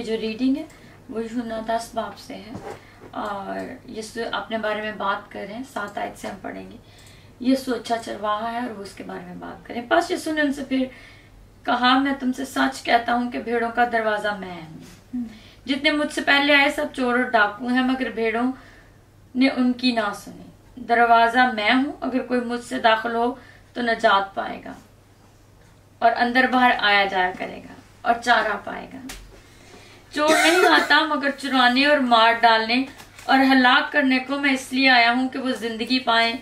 जो रीडिंग है वो यूहन्ना 10 बाब से है और यीशु अपने बारे में बात कर रहे हैं। 7 आयत से हम पढ़ेंगे। यीशु अच्छा चरवाहा है और वो उसके बारे में बात करें। पास यीशु ने उनसे फिर कहा, मैं तुमसे सच कहता हूँ कि भेड़ों का दरवाजा मैं हूँ। जितने मुझसे पहले आए सब चोर और डाकू हैं, मगर भेड़ों ने उनकी ना सुनी। दरवाजा मैं हूँ, अगर कोई मुझसे दाखिल हो तो नजात पाएगा और अंदर बाहर आया जाया करेगा और चारा पाएगा। चोर नहीं आता मगर चुराने और मार डालने और हलाक करने को मैं इसलिए आया हूँ कि वो जिंदगी पाए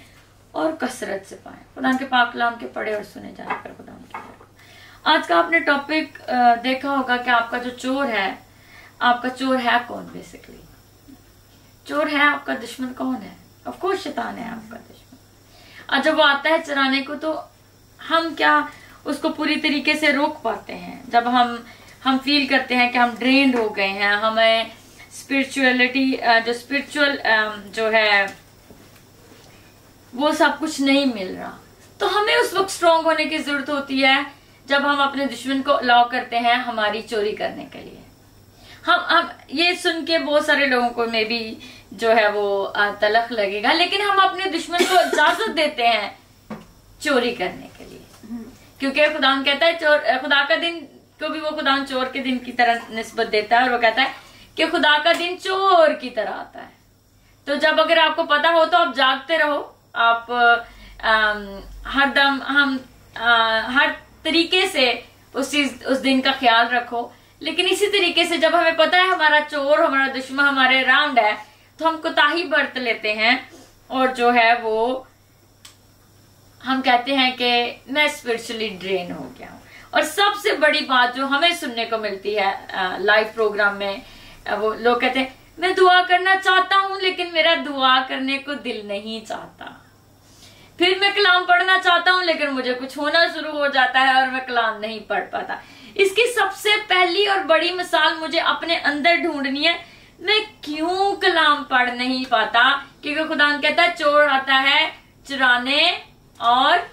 और कसरत से पाए। खुदा के पाक कलाम के पढ़े और सुने जाने पर खुदा के। आज का आपने टॉपिक देखा होगा कि आपका जो चोर है, आपका चोर है कौन? बेसिकली चोर है आपका दुश्मन कौन है? ऑफ कोर्स शैतान है आपका दुश्मन। और जब वो आता है चराने को तो हम क्या उसको पूरी तरीके से रोक पाते हैं? जब हम फील करते हैं कि हम ड्रेन्ड हो गए हैं, हमें स्पिरिचुअलिटी जो स्पिरिचुअल जो है वो सब कुछ नहीं मिल रहा, तो हमें उस वक्त स्ट्रांग होने की जरूरत होती है जब हम अपने दुश्मन को अलाउ करते हैं हमारी चोरी करने के लिए। हम ये सुन के बहुत सारे लोगों को मे बी जो है वो तलख लगेगा, लेकिन हम अपने दुश्मन को इजाजत देते हैं चोरी करने के लिए, क्योंकि खुदा कहता है चोर खुदा का दिन को भी वो खुदा चोर के दिन की तरह निस्बत देता है और वो कहता है कि खुदा का दिन चोर की तरह आता है। तो जब अगर आपको पता हो तो आप जागते रहो, आप हरदम हर तरीके से उस दिन का ख्याल रखो। लेकिन इसी तरीके से जब हमें पता है हमारा चोर हमारा दुश्मन हमारे अराउंड है तो हम कोताही बरत लेते हैं और जो है वो हम कहते हैं कि मैं स्पिरिचुअली ड्रेन हो गया हूं। और सबसे बड़ी बात जो हमें सुनने को मिलती है लाइव प्रोग्राम में, वो लोग कहते हैं मैं दुआ करना चाहता हूं लेकिन मेरा दुआ करने को दिल नहीं चाहता। फिर मैं कलाम पढ़ना चाहता हूं लेकिन मुझे कुछ होना शुरू हो जाता है और मैं कलाम नहीं पढ़ पाता। इसकी सबसे पहली और बड़ी मिसाल मुझे अपने अंदर ढूंढनी है, मैं क्यों कलाम पढ़ नहीं पाता? क्योंकि खुदा कहता है चोर आता है चुराने और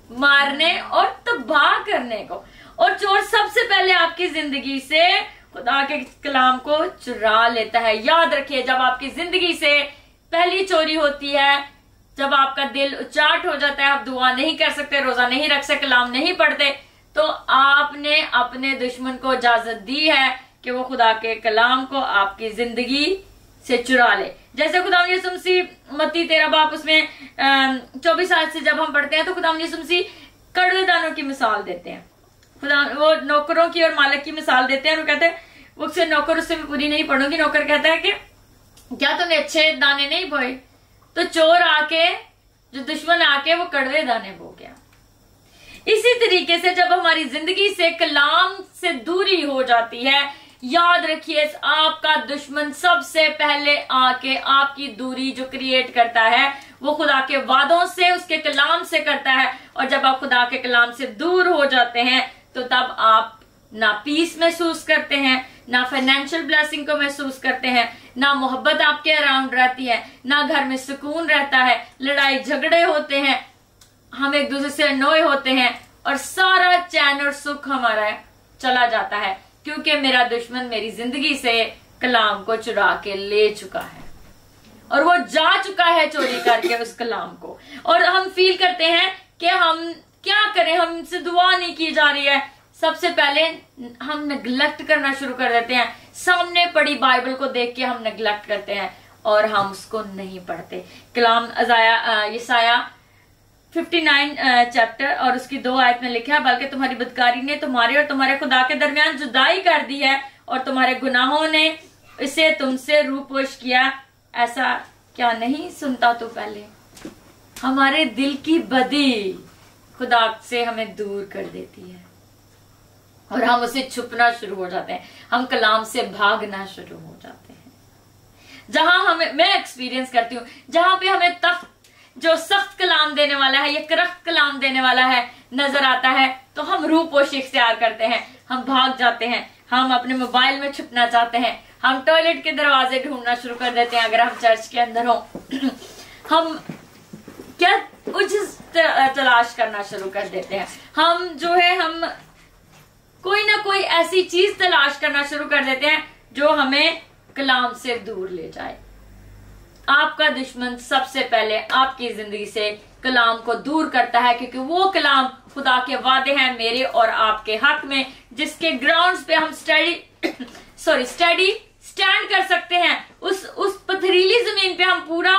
मारने और तबाह करने को, और चोर सबसे पहले आपकी जिंदगी से खुदा के कलाम को चुरा लेता है। याद रखिए, जब आपकी जिंदगी से पहली चोरी होती है, जब आपका दिल उचाट हो जाता है, आप दुआ नहीं कर सकते, रोजा नहीं रख सकते, कलाम नहीं पढ़ते, तो आपने अपने दुश्मन को इजाजत दी है कि वो खुदा के कलाम को आपकी जिंदगी से चुरा ले। जैसे खुदा यीशु मसीह मत्ती 13 बाब उसमें 24 आयत से जब हम पढ़ते हैं तो खुदा यीशु मसीह कड़वे दानों की मिसाल देते हैं। खुदा वो नौकरों की और मालिक की मिसाल देते हैं और वो कहते हैं वो उससे नौकर उससे भी पूरी नहीं पढ़ूंगी। नौकर कहता है कि क्या तुमने अच्छे दाने नहीं बोए? तो चोर आके जो दुश्मन आके वो कड़वे दाने बो गया। इसी तरीके से जब हमारी जिंदगी से कलाम से दूरी हो जाती है, याद रखिए आपका दुश्मन सबसे पहले आके आपकी दूरी जो क्रिएट करता है वो खुदा के वादों से उसके कलाम से करता है। और जब आप खुदा के कलाम से दूर हो जाते हैं तो तब आप ना पीस महसूस करते हैं, ना फाइनेंशियल ब्लेसिंग को महसूस करते हैं, ना मोहब्बत आपके अराउंड रहती है, ना घर में सुकून रहता है, लड़ाई झगड़े होते हैं, हम एक दूसरे से अनोए होते हैं और सारा चैन और सुख हमारा चला जाता है, क्योंकि मेरा दुश्मन मेरी जिंदगी से कलाम को चुरा के ले चुका है और वो जा चुका है चोरी करके उस कलाम को। और हम फील करते हैं कि हम क्या करें, हमसे दुआ नहीं की जा रही है। सबसे पहले हम नेग्लेक्ट करना शुरू कर देते हैं, सामने पड़ी बाइबल को देख के हम नेग्लेक्ट करते हैं और हम उसको नहीं पढ़ते। कलाम यसाया 59 चैप्टर और उसकी 2 आयत में लिखा है, बल्कि तुम्हारी बदकारी ने तुम्हारे और तुम्हारे खुदा के दरमियान जुदाई कर दी है और तुम्हारे गुनाहों ने इसे तुमसे रूपोश किया। ऐसा क्या नहीं सुनता तू पहले? हमारे दिल की बदी खुदा से हमें दूर कर देती है और हम उसे छुपना शुरू हो जाते हैं, हम कलाम से भागना शुरू हो जाते हैं। जहां हमें, मैं एक्सपीरियंस करती हूँ, जहां पे हमें जो सख्त कलाम देने वाला है या करख्त कलाम देने वाला है नजर आता है तो हम रूपोशी इख्तियार करते हैं, हम भाग जाते हैं, हम अपने मोबाइल में छुपना चाहते हैं, हम टॉयलेट के दरवाजे ढूंढना शुरू कर देते हैं अगर हम चर्च के अंदर हो। हम क्या कुछ तलाश करना शुरू कर देते हैं, हम जो है हम कोई ना कोई ऐसी चीज तलाश करना शुरू कर देते हैं जो हमें कलाम से दूर ले जाए। आपका दुश्मन सबसे पहले आपकी जिंदगी से कलाम को दूर करता है, क्योंकि वो कलाम खुदा के वादे हैं मेरे और आपके हक में, जिसके ग्राउंड्स पे हम स्टडी स्टैंड कर सकते हैं। उस पथरीली जमीन पे हम पूरा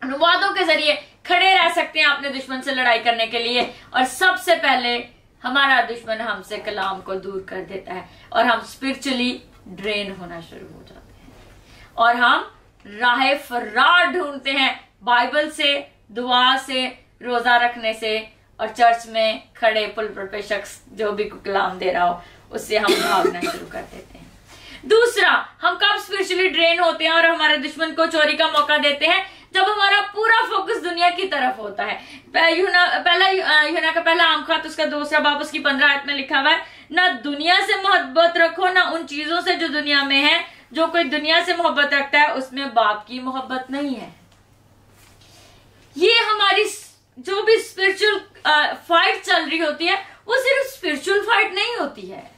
वादों के जरिए खड़े रह सकते हैं अपने दुश्मन से लड़ाई करने के लिए। और सबसे पहले हमारा दुश्मन हमसे कलाम को दूर कर देता है और हम स्पिरिचुअली ड्रेन होना शुरू हो जाते हैं और हम राह फरार ढूंढते हैं बाइबल से, दुआ से, रोजा रखने से और चर्च में खड़े पुलपिट पे शख्स जो भी कलाम दे रहा हो उससे हम भागना शुरू कर देते हैं। दूसरा, हम कब स्पिरिचुअली ड्रेन होते हैं और हमारे दुश्मन को चोरी का मौका देते हैं? जब हमारा पूरा फोकस दुनिया की तरफ होता है। यूहन्ना का पहला आम खत उसका 2 बाब उसकी 15 आयत में लिखा हुआ है, ना दुनिया से मोहब्बत रखो ना उन चीजों से जो दुनिया में है। जो कोई दुनिया से मोहब्बत रखता है उसमें बाप की मोहब्बत नहीं है। ये हमारी जो भी स्पिरिचुअल फाइट चल रही होती है वो सिर्फ स्पिरिचुअल फाइट नहीं होती है।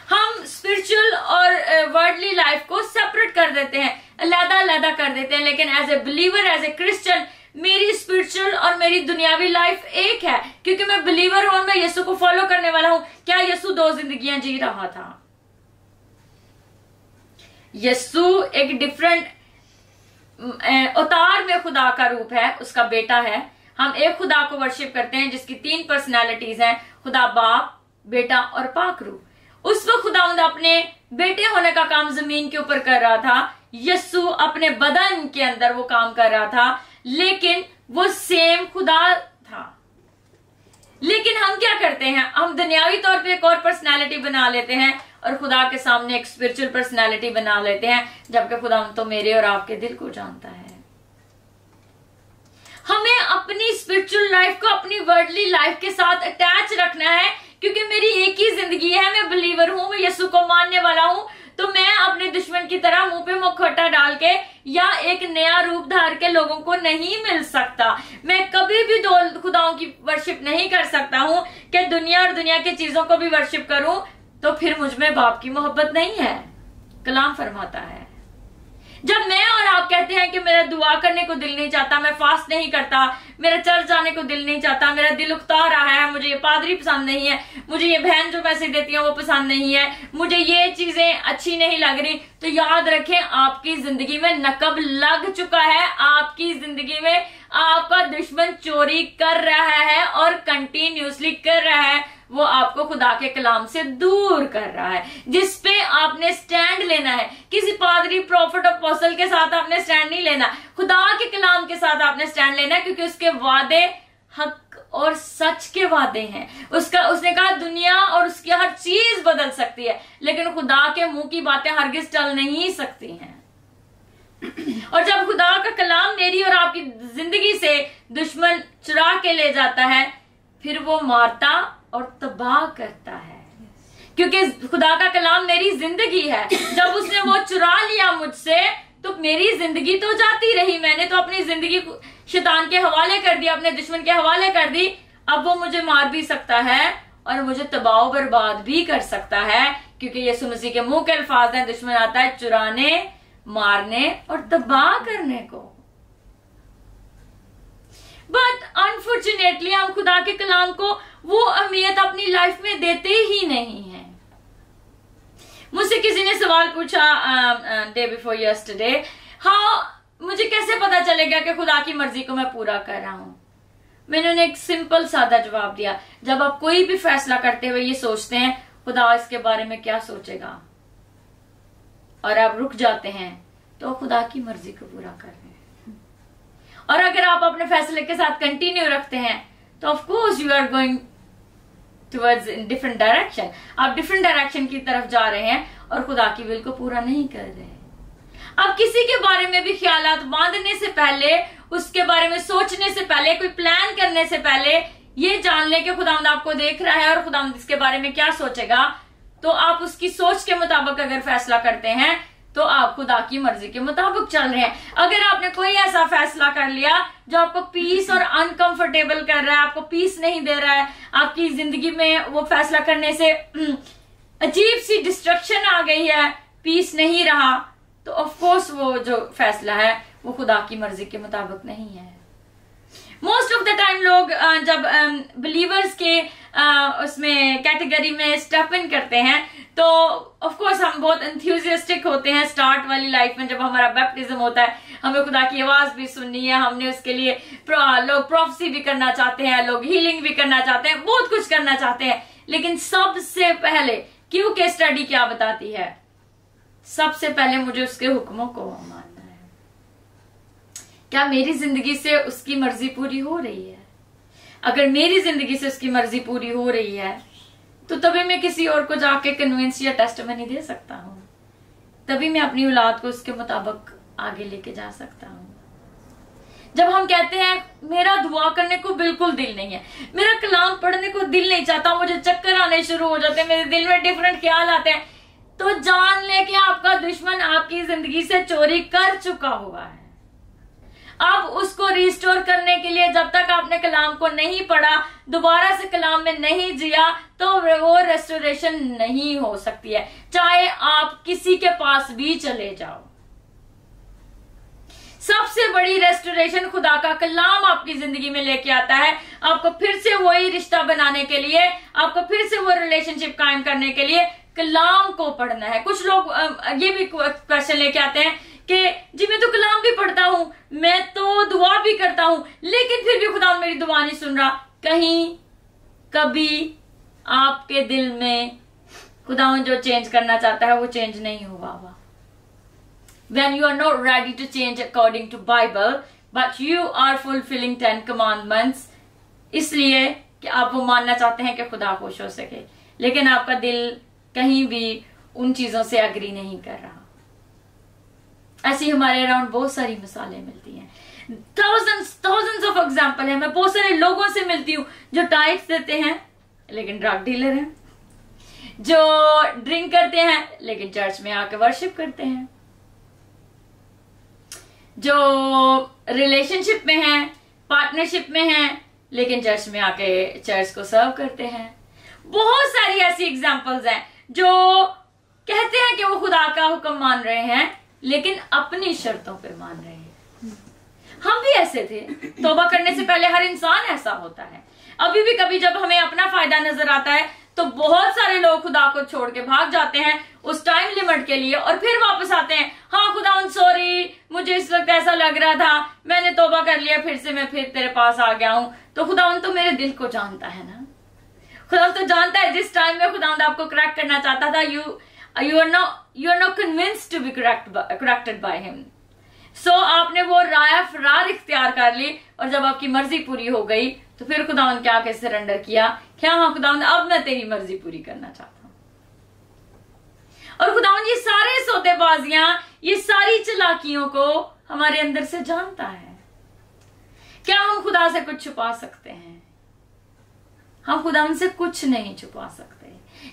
हम स्पिरिचुअल और वर्ल्डली लाइफ को सेपरेट कर देते हैं, अलग-अलग कर देते हैं। लेकिन as a believer, as a Christian, मेरी स्पिरिचुअल और मेरी दुनियावी लाइफ एक है, क्योंकि मैं बिलीवर हूं, मैं यीशु को फॉलो करने वाला हूं। क्या यीशु 2 जिंदगियां जी रहा था? यीशु एक डिफरेंट अवतार में खुदा का रूप है, उसका बेटा है। हम एक खुदा को वर्शिप करते हैं जिसकी 3 पर्सनैलिटीज हैं, खुदा बाप, बेटा और पाक रूह। उस वक्त खुदावंद अपने बेटे होने का काम जमीन के ऊपर कर रहा था। यीशु अपने बदन के अंदर वो काम कर रहा था, लेकिन वो सेम खुदा था। लेकिन हम क्या करते हैं? हम दुनियावी तौर पे एक और पर्सनालिटी बना लेते हैं और खुदा के सामने एक स्पिरिचुअल पर्सनालिटी बना लेते हैं, जबकि खुदावंद तो मेरे और आपके दिल को जानता है। हमें अपनी स्पिरिचुअल लाइफ को अपनी वर्ल्डली लाइफ के साथ अटैच रखना है, क्योंकि मेरी एक ही जिंदगी है। मैं बिलीवर हूं, मैं यीशु को मानने वाला हूं, तो मैं अपने दुश्मन की तरह मुंह पे मुखौटा डाल के या एक नया रूप धार के लोगों को नहीं मिल सकता। मैं कभी भी 2 खुदाओं की वर्शिप नहीं कर सकता हूं कि दुनिया और दुनिया की चीजों को भी वर्शिप करूं, तो फिर मुझ में बाप की मोहब्बत नहीं है। कलाम फरमाता है, जब मैं और आप कहते हैं कि मेरा दुआ करने को दिल नहीं चाहता, मैं फास्ट नहीं करता, मेरा चर्च जाने को दिल नहीं चाहता, मेरा दिल उकता रहा है, मुझे ये पादरी पसंद नहीं है, मुझे ये बहन जो पैसे देती है वो पसंद नहीं है, मुझे ये चीजें अच्छी नहीं लग रही, तो याद रखें आपकी जिंदगी में नकब लग चुका है। आपकी जिंदगी में आपका दुश्मन चोरी कर रहा है और कंटिन्यूसली कर रहा है। वो आपको खुदा के कलाम से दूर कर रहा है, जिसपे आपने स्टैंड लेना है। किसी पादरी, प्रॉफिट, अपोस्टल के साथ आपने स्टैंड नहीं लेना, खुदा के कलाम के साथ आपने स्टैंड लेना है, क्योंकि उसके वादे हक और सच के वादे हैं। उसने कहा दुनिया और उसकी हर चीज बदल सकती है, लेकिन खुदा के मुंह की बातें हरगिज टल नहीं सकती हैं। और जब खुदा का कलाम मेरी और आपकी जिंदगी से दुश्मन चुरा के ले जाता है, फिर वो मारता और तबाह करता है, क्योंकि खुदा का कलाम मेरी जिंदगी है। जब उसने वो चुरा लिया मुझसे, तो मेरी जिंदगी तो जाती रही। मैंने तो अपनी जिंदगी शैतान के हवाले कर दी, अपने दुश्मन के हवाले कर दी। अब वो मुझे मार भी सकता है और मुझे तबाह बर्बाद भी कर सकता है, क्योंकि यीशु मसीह के मुंह के अल्फाज हैं, दुश्मन आता है चुराने, मारने और तबाह करने को। बट अनफॉर्चुनेटली हम खुदा के कलाम को वो अहमियत अपनी लाइफ में देते ही नहीं है। मुझसे किसी ने सवाल पूछा डे बिफोर यस्टरडे, मुझे कैसे पता चलेगा कि खुदा की मर्जी को मैं पूरा कर रहा हूं? मैंने उन्हें एक सिंपल सादा जवाब दिया, जब आप कोई भी फैसला करते हुए ये सोचते हैं खुदा इसके बारे में क्या सोचेगा, और आप रुक जाते हैं, तो खुदा की मर्जी को पूरा कर रहे हैं। और अगर आप अपने फैसले के साथ कंटिन्यू रखते हैं, तो of course you are going towards in different direction. आप डिफरेंट डायरेक्शन की तरफ जा रहे हैं और खुदा की विल को पूरा नहीं कर रहे। आप किसी के बारे में भी ख्यालात बांधने से पहले, उसके बारे में सोचने से पहले, कोई प्लान करने से पहले ये जान ले कि खुदावंद आपको देख रहा है और खुदावंद इसके बारे में क्या सोचेगा। तो आप उसकी सोच के मुताबिक अगर फैसला करते हैं, तो आप खुदा की मर्जी के मुताबिक चल रहे हैं। अगर आपने कोई ऐसा फैसला कर लिया जो आपको पीस और अनकंफर्टेबल कर रहा है, आपको पीस नहीं दे रहा है, आपकी जिंदगी में वो फैसला करने से अजीब सी डिस्ट्रक्शन आ गई है, पीस नहीं रहा, तो ऑफ कोर्स वो जो फैसला है वो खुदा की मर्जी के मुताबिक नहीं है। मोस्ट ऑफ द टाइम लोग जब बिलीवर्स के उसमें कैटेगरी में स्टेप इन करते हैं तो ऑफ कोर्स हम बहुत एंथुसियास्टिक होते हैं स्टार्ट वाली लाइफ में। जब हमारा बैप्टिज्म होता है, हमें खुदा की आवाज भी सुननी है, हमने उसके लिए लोग प्रोफेसी भी करना चाहते हैं, लोग हीलिंग भी करना चाहते हैं, बहुत कुछ करना चाहते हैं। लेकिन सबसे पहले क्यों के स्टडी क्या बताती है? सबसे पहले मुझे उसके हुक्मों को मानना है। क्या मेरी जिंदगी से उसकी मर्जी पूरी हो रही है? अगर मेरी जिंदगी से उसकी मर्जी पूरी हो रही है तो तभी मैं किसी और को जाके कन्विंस या टेस्टिमनी दे सकता हूं, तभी मैं अपनी औलाद को उसके मुताबिक आगे लेके जा सकता हूं। जब हम कहते हैं मेरा दुआ करने को बिल्कुल दिल नहीं है, मेरा कलाम पढ़ने को दिल नहीं चाहता, मुझे चक्कर आने शुरू हो जाते हैं, मेरे दिल में डिफरेंट ख्याल आते हैं, तो जान ले कि आपका दुश्मन आपकी जिंदगी से चोरी कर चुका हुआ है। अब उसको रिस्टोर करने के लिए जब तक आपने कलाम को नहीं पढ़ा, दोबारा से कलाम में नहीं जिया, तो वो रेस्टोरेशन नहीं हो सकती है, चाहे आप किसी के पास भी चले जाओ। सबसे बड़ी रेस्टोरेशन खुदा का कलाम आपकी जिंदगी में लेके आता है, आपको फिर से वही रिश्ता बनाने के लिए, आपको फिर से वो रिलेशनशिप कायम करने के लिए कलाम को पढ़ना है। कुछ लोग ये भी क्वेश्चन लेके आते हैं कि जी मैं तो कलाम भी पढ़ता हूं, मैं तो दुआ भी करता हूं, लेकिन फिर भी खुदा मेरी दुआ नहीं सुन रहा। कहीं कभी आपके दिल में खुदा जो चेंज करना चाहता है वो चेंज नहीं हुआ। When you are not ready to change according to Bible, but you are fulfilling 10 commandments, इसलिए कि आप वो मानना चाहते हैं कि खुदा खुश हो सके, लेकिन आपका दिल कहीं भी उन चीजों से एग्री नहीं कर रहा। ऐसी हमारे अराउंड बहुत सारी मिसालें मिलती हैं, थाउजेंड्स ऑफ एग्जाम्पल है। मैं बहुत सारे लोगों से मिलती हूँ जो टाइट्स देते हैं लेकिन ड्रग डीलर हैं, जो ड्रिंक करते हैं लेकिन चर्च में आके वर्शिप करते हैं, जो रिलेशनशिप में हैं, पार्टनरशिप में हैं, लेकिन चर्च में आके चर्च को सर्व करते हैं। बहुत सारी ऐसी एग्जाम्पल्स हैं जो कहते हैं कि वो खुदा का हुक्म मान रहे हैं लेकिन अपनी शर्तों पे मान रहे हैं। हम भी ऐसे थे, तौबा करने से पहले हर इंसान ऐसा होता है। अभी भी कभी जब हमें अपना फायदा नजर आता है तो बहुत सारे लोग खुदा को छोड़ के भाग जाते हैं उस टाइम लिमिट के लिए और फिर वापस आते हैं, हाँ खुदा सॉरी, मुझे इस वक्त ऐसा लग रहा था, मैंने तौबा कर लिया, फिर से मैं फिर तेरे पास आ गया हूं। तो खुदा तो मेरे दिल को जानता है ना, खुदा तो जानता है जिस टाइम में खुदा आपको करेक्ट करना चाहता था, you are not convinced to be corrected by him. So आपने वो राया फरार इख्तियार कर ली और जब आपकी मर्जी पूरी हो गई तो फिर खुदावंद क्या के सरेंडर किया, क्या हाँ खुदावंद अब मैं तेरी मर्जी पूरी करना चाहता हूं। और खुदावंद ये सारे सौदेबाजियां, ये सारी चालाकियों को हमारे अंदर से जानता है। क्या हम खुदा से कुछ छुपा सकते हैं? हम खुदावंद से कुछ नहीं छुपा सकते।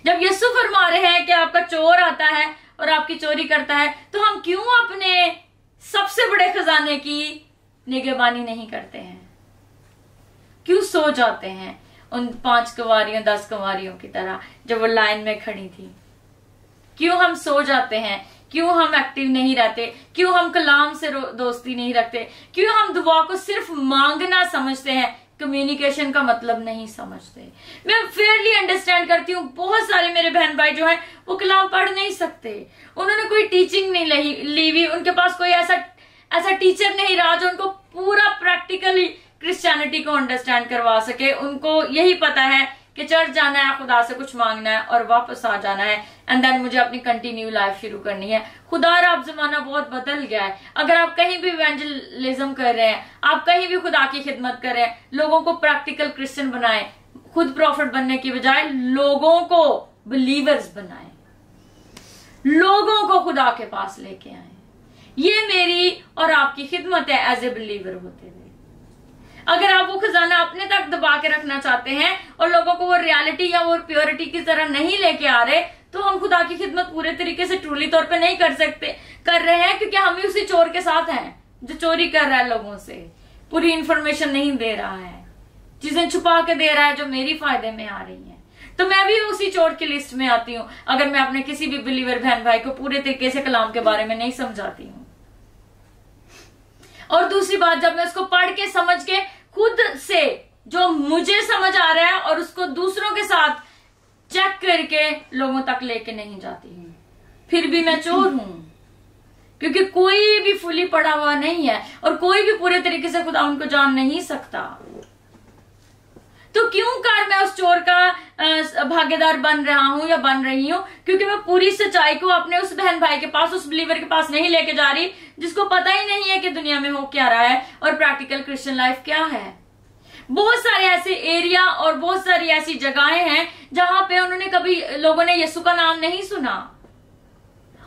जब यीशु फरमा रहे हैं कि आपका चोर आता है और आपकी चोरी करता है, तो हम क्यों अपने सबसे बड़े खजाने की निगहबानी नहीं करते हैं? क्यों सो जाते हैं उन 5 कुंवारियों 10 कुंवारियों की तरह जब वो लाइन में खड़ी थी? क्यों हम सो जाते हैं? क्यों हम एक्टिव नहीं रहते? क्यों हम कलाम से दोस्ती नहीं रखते? क्यों हम दुआ को सिर्फ मांगना समझते हैं, कम्युनिकेशन का मतलब नहीं समझते? मैं फेयरली अंडरस्टैंड करती हूँ, बहुत सारे मेरे बहन भाई जो हैं वो कलाम पढ़ नहीं सकते, उन्होंने कोई टीचिंग नहीं ली हुई, उनके पास कोई ऐसा टीचर नहीं रहा जो उनको पूरा प्रैक्टिकली क्रिश्चियनिटी को अंडरस्टैंड करवा सके। उनको यही पता है कि चर्च जाना है, खुदा से कुछ मांगना है और वापस आ जाना है, एंड देन मुझे अपनी कंटिन्यू लाइफ शुरू करनी है। खुदा अब जमाना बहुत बदल गया है। अगर आप कहीं भी इवेंजलिज्म कर रहे हैं, आप कहीं भी खुदा की खिदमत कर रहे हैं, लोगों को प्रैक्टिकल क्रिश्चियन बनाएं, खुद प्रॉफिट बनने की बजाय लोगों को बिलीवर्स बनाएं, लोगों को खुदा के पास लेके आए। ये मेरी और आपकी खिदमत है एज ए बिलीवर होते हुए। अगर आप वो खजाना अपने तक दबा के रखना चाहते हैं और लोगों को वो रियलिटी या वो प्योरिटी की तरह नहीं लेके आ रहे, तो हम खुदा की खिदमत पूरे तरीके से ट्रूली तौर पे नहीं कर रहे हैं, क्योंकि हम ही उसी चोर के साथ हैं जो चोरी कर रहा है लोगों से, पूरी इंफॉर्मेशन नहीं दे रहा है, चीजें छुपा के दे रहा है जो मेरी फायदे में आ रही है। तो मैं भी उसी चोर की लिस्ट में आती हूँ अगर मैं अपने किसी भी बिलीवर बहन भाई को पूरे तरीके से कलाम के बारे में नहीं समझाती हूँ। और दूसरी बात, जब मैं उसको पढ़ के समझ के खुद से जो मुझे समझ आ रहा है और उसको दूसरों के साथ चेक करके लोगों तक लेके नहीं जाती हूँ, फिर भी मैं चोर हूं, क्योंकि कोई भी फुली पढ़ा हुआ नहीं है और कोई भी पूरे तरीके से खुदा उनको जान नहीं सकता। तो क्यों कर मैं उस चोर का भागीदार बन रहा हूं या बन रही हूं? क्योंकि मैं पूरी सच्चाई को अपने उस बहन भाई के पास, उस बिलीवर के पास नहीं लेके जा रही जिसको पता ही नहीं है कि दुनिया में हो क्या रहा है और प्रैक्टिकल क्रिश्चियन लाइफ क्या है। बहुत सारे ऐसे एरिया और बहुत सारी ऐसी जगहें हैं जहां पे उन्होंने कभी लोगों ने यीशु का नाम नहीं सुना,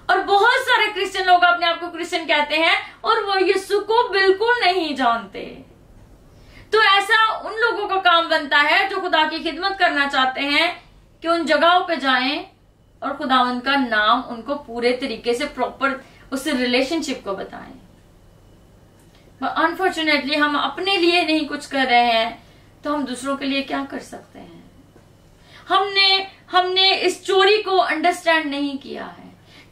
और बहुत सारे क्रिश्चियन लोग अपने आप को क्रिश्चियन कहते हैं और वो यीशु को बिल्कुल नहीं जानते। तो ऐसा उन लोगों का काम बनता है जो खुदा की खिदमत करना चाहते हैं कि उन जगहों पे जाएं और खुदा उनका नाम उनको पूरे तरीके से प्रॉपर उस रिलेशनशिप को बताएं। अनफॉर्चुनेटली हम अपने लिए नहीं कुछ कर रहे हैं तो हम दूसरों के लिए क्या कर सकते हैं? हमने इस चोरी को अंडरस्टैंड नहीं किया है।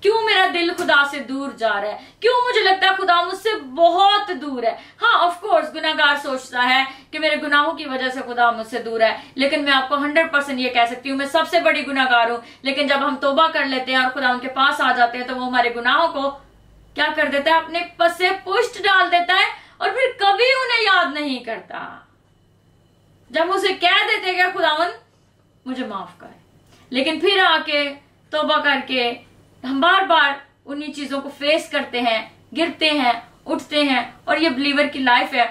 क्यों मेरा दिल खुदा से दूर जा रहा है? क्यों मुझे लगता है खुदा मुझसे बहुत दूर है? हाँ, ऑफ कोर्स गुनाहगार सोचता है कि मेरे गुनाहों की वजह से खुदा मुझसे दूर है, लेकिन मैं आपको 100% ये कह सकती हूँ मैं सबसे बड़ी गुनाहगार हूँ। लेकिन जब हम तौबा कर लेते हैं और खुदा उनके पास आ जाते हैं तो वो हमारे गुनाहों को क्या कर देता है? अपने पस से पुष्ट डाल देता है और फिर कभी उन्हें याद नहीं करता। जब उसे कह देते हैं खुदावन मुझे माफ कर, लेकिन फिर आके तौबा करके हम बार बार उन्हीं चीजों को फेस करते हैं, गिरते हैं, उठते हैं। और ये बिलीवर की लाइफ है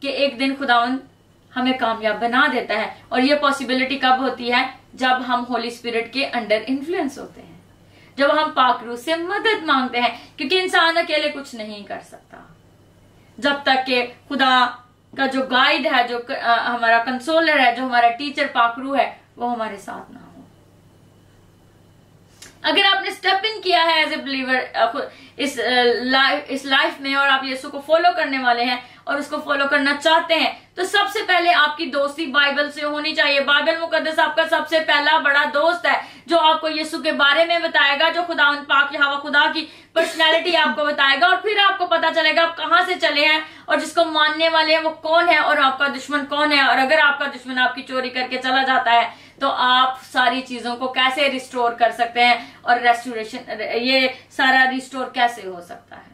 कि एक दिन खुदावन हमें कामयाब बना देता है। और ये पॉसिबिलिटी कब होती है? जब हम होली स्पिरिट के अंडर इन्फ्लुएंस होते हैं, जब हम पाक रूह से मदद मांगते हैं, क्योंकि इंसान अकेले कुछ नहीं कर सकता। जब तक के खुदा का जो गाइड है, जो हमारा कंसोलर है, जो हमारा टीचर पाक रूह है, वो हमारे साथ ना हो। अगर आपने स्टेप इन किया है एज ए बिलीवर इस लाइफ में और आप यीशु को फॉलो करने वाले हैं और उसको फॉलो करना चाहते हैं, तो सबसे पहले आपकी दोस्ती बाइबल से होनी चाहिए। बाइबल मुकद्दस आपका सबसे पहला बड़ा दोस्त है जो आपको यीशु के बारे में बताएगा, जो खुदा पाक यहोवा खुदा की पर्सनैलिटी आपको बताएगा, और फिर आपको पता चलेगा आप कहां से चले हैं और जिसको मानने वाले हैं वो कौन है और आपका दुश्मन कौन है। और अगर आपका दुश्मन आपकी चोरी करके चला जाता है तो आप सारी चीजों को कैसे रिस्टोर कर सकते हैं और रेस्टोरेशन, ये सारा रिस्टोर कैसे हो सकता है।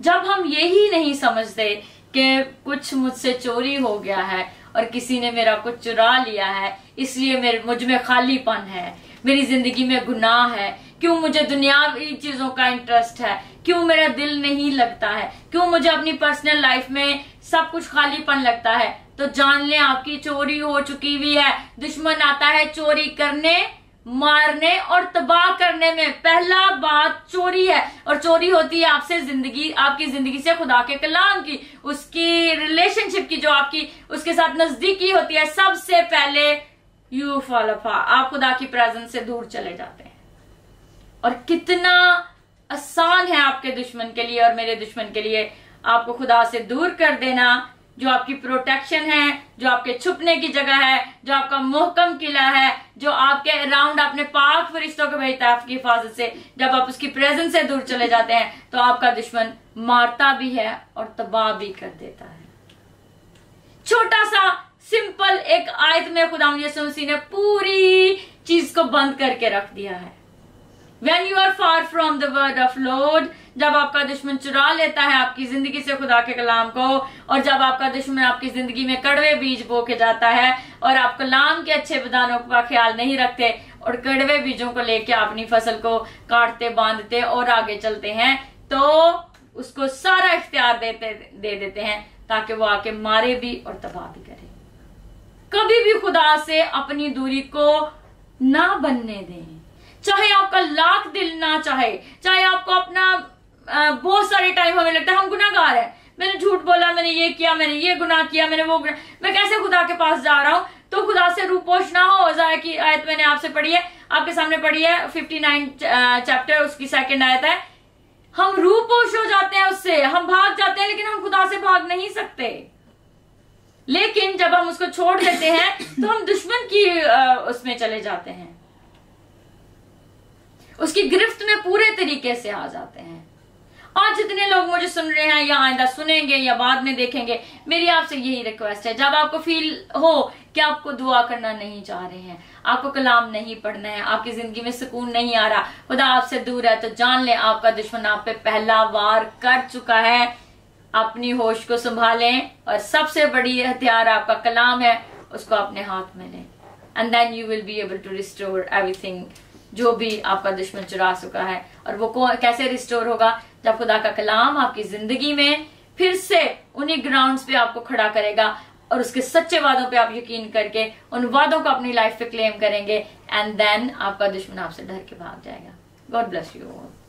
जब हम यही नहीं समझते कि कुछ मुझसे चोरी हो गया है और किसी ने मेरा कुछ चुरा लिया है, इसलिए मुझ में खालीपन है, मेरी जिंदगी में गुनाह है, क्यों मुझे दुनियावी चीजों का इंटरेस्ट है, क्यों मेरा दिल नहीं लगता है, क्यों मुझे अपनी पर्सनल लाइफ में सब कुछ खालीपन लगता है, तो जान लें आपकी चोरी हो चुकी हुई है। दुश्मन आता है चोरी करने, मारने और तबाह करने में। पहला बात चोरी है, और चोरी होती है आपकी जिंदगी से खुदा के कलाम की, उसकी रिलेशनशिप की, जो आपकी उसके साथ नजदीकी होती है। सबसे पहले यू फॉल अपार्ट, आप खुदा की प्रेजेंस से दूर चले जाते हैं। और कितना आसान है आपके दुश्मन के लिए और मेरे दुश्मन के लिए आपको खुदा से दूर कर देना, जो आपकी प्रोटेक्शन है, जो आपके छुपने की जगह है, जो आपका मोहकम किला है, जो आपके अराउंड अपने पाक फरिश्तों के भेजता है आपकी हिफाजत से। जब आप उसकी प्रेजेंस से दूर चले जाते हैं तो आपका दुश्मन मारता भी है और तबाह भी कर देता है। छोटा सा सिंपल एक आयत में खुदा यीशु मसीह ने पूरी चीज को बंद करके रख दिया है। When you are far from the word of Lord, जब आपका दुश्मन चुरा लेता है आपकी जिंदगी से खुदा के कलाम को, और जब आपका दुश्मन आपकी जिंदगी में कड़वे बीज बो के जाता है और आप कलाम के अच्छे विधानों का ख्याल नहीं रखते और कड़वे बीजों को लेके अपनी फसल को काटते, बांधते और आगे चलते हैं, तो उसको सारा इख्तियार दे देते हैं ताकि वो आके मारे भी और तबाह भी करे। कभी भी खुदा से अपनी दूरी को ना बनने दें, चाहे आपका लाख दिल ना चाहे, चाहे आपको अपना बहुत सारे टाइम हमें लगता है हम गुनाहगार हैं, मैंने झूठ बोला, मैंने ये किया, मैंने ये गुनाह किया, मैंने वो गुनाह, मैं कैसे खुदा के पास जा रहा हूं? तो खुदा से रूपोश ना हो। ओज़ाया की आयत मैंने आपसे पढ़ी है, आपके सामने पढ़ी है, 59 चैप्टर, उसकी 2nd आयत है। हम रूपोश हो जाते हैं उससे, हम भाग जाते हैं, लेकिन हम खुदा से भाग नहीं सकते। लेकिन जब हम उसको छोड़ देते हैं तो हम दुश्मन की उसमें चले जाते हैं, उसकी गिरफ्त में पूरे तरीके से आ जाते हैं। आज जितने लोग मुझे सुन रहे हैं या आइंदा सुनेंगे या बाद में देखेंगे, मेरी आपसे यही रिक्वेस्ट है, जब आपको फील हो कि आपको दुआ करना नहीं चाह रहे हैं, आपको कलाम नहीं पढ़ना है, आपकी जिंदगी में सुकून नहीं आ रहा, खुदा आपसे दूर है, तो जान ले आपका दुश्मन आप पे पहला वार कर चुका है। अपनी होश को संभालें और सबसे बड़ी हथियार आपका कलाम है, उसको अपने हाथ में लें, and then you will be able to restore everything जो भी आपका दुश्मन चुरा चुका है। और वो कैसे रिस्टोर होगा? जब खुदा का कलाम आपकी जिंदगी में फिर से उन्हीं ग्राउंड्स पे आपको खड़ा करेगा और उसके सच्चे वादों पे आप यकीन करके उन वादों को अपनी लाइफ पे क्लेम करेंगे, एंड देन आपका दुश्मन आपसे डर के भाग जाएगा। God bless you all.